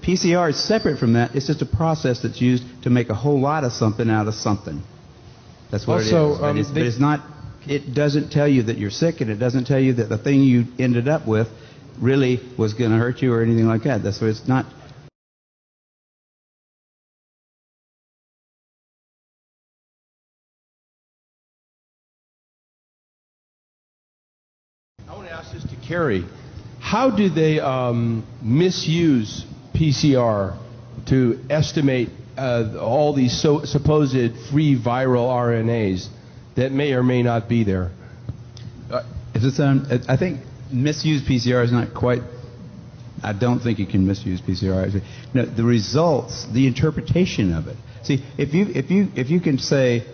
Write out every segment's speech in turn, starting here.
PCR is separate from that. It's just a process that's used to make a whole lot of something out of something. That's what it is. But it's not. It doesn't tell you that you're sick, and it doesn't tell you that the thing you ended up with really was going to hurt you or anything like that. That's what it's not. I want to ask this to Kary. How do they misuse PCR to estimate all these supposed free viral RNAs that may or may not be there? I think misuse PCR is not quite. I don't think you can misuse PCR. Actually, no, the results, the interpretation of it. See, if you can say,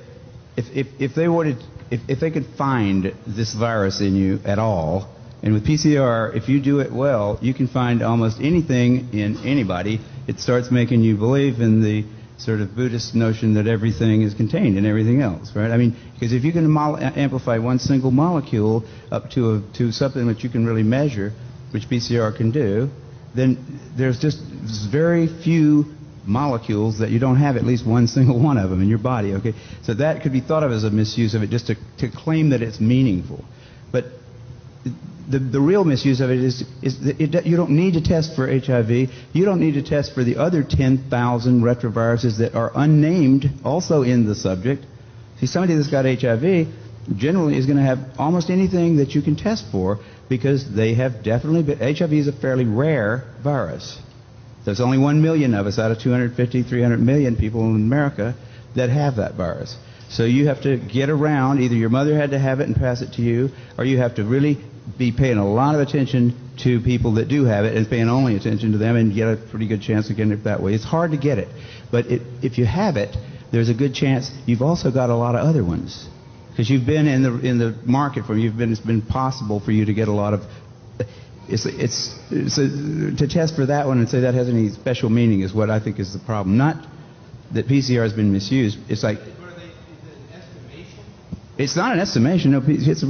if they could find this virus in you at all, and with PCR, if you do it well, you can find almost anything in anybody. It starts making you believe in the sort of Buddhist notion that everything is contained in everything else, right? I mean, because if you can amplify one single molecule up to something that you can really measure, which PCR can do, then there's just very few molecules that you don't have at least one single one of them in your body, okay? So that could be thought of as a misuse of it, just to claim that it's meaningful. But the real misuse of it is that you don't need to test for HIV. You don't need to test for the other 10,000 retroviruses that are unnamed also in the subject. See, somebody that's got HIV generally is going to have almost anything that you can test for because they have definitely been. HIV is a fairly rare virus. There's only 1 million of us out of 250, 300 million people in America that have that virus. So you have to get around. Either your mother had to have it and pass it to you, or you have to really be paying a lot of attention to people that do have it and paying only attention to them and get a pretty good chance of getting it that way. It's hard to get it. But if you have it, there's a good chance you've also got a lot of other ones. Because you've been in the market for it's been possible for you to get a lot of. To test for that one and say that has any special meaning is what I think is the problem. Not that PCR has been misused. It's like. It's not an estimation. No, it's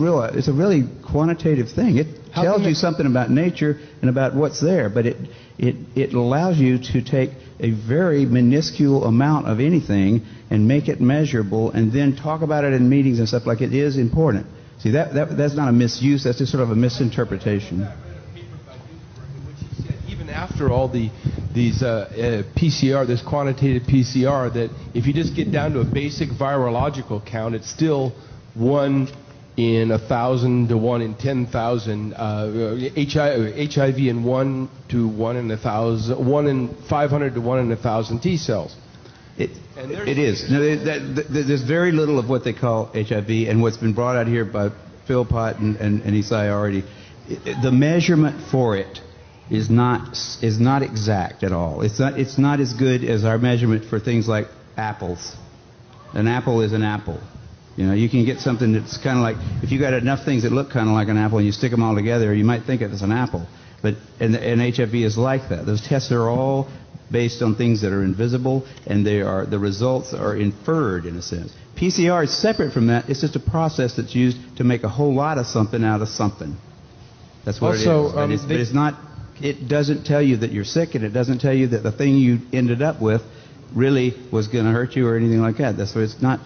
a really quantitative thing. It tells you something about nature and about what's there, but it allows you to take a very minuscule amount of anything and make it measurable, and then talk about it in meetings and stuff like it is important. See, that's not a misuse. That's just sort of a misinterpretation. Even after all these PCR, this quantitative PCR, that if you just get down to a basic virological count, it's still 1 in 1,000 to 1 in 10,000. HIV in 1 to 1 in 1,000, 1 in 500 to 1 in 1,000 T cells. It is. No, there's very little of what they call HIV, and what's been brought out here by Philpott and Isai already. The measurement for it is not exact at all. It's not as good as our measurement for things like apples. An apple is an apple. You know, you can get something that's kind of like, if you got enough things that look kind of like an apple and you stick them all together, you might think of it as an apple. But and HIV is like that. Those tests are all based on things that are invisible, and the results are inferred in a sense. PCR is separate from that. It's just a process that's used to make a whole lot of something out of something. That's what it is. But it's not. It doesn't tell you that you're sick, and it doesn't tell you that the thing you ended up with really was going to hurt you or anything like that. That's what it's not.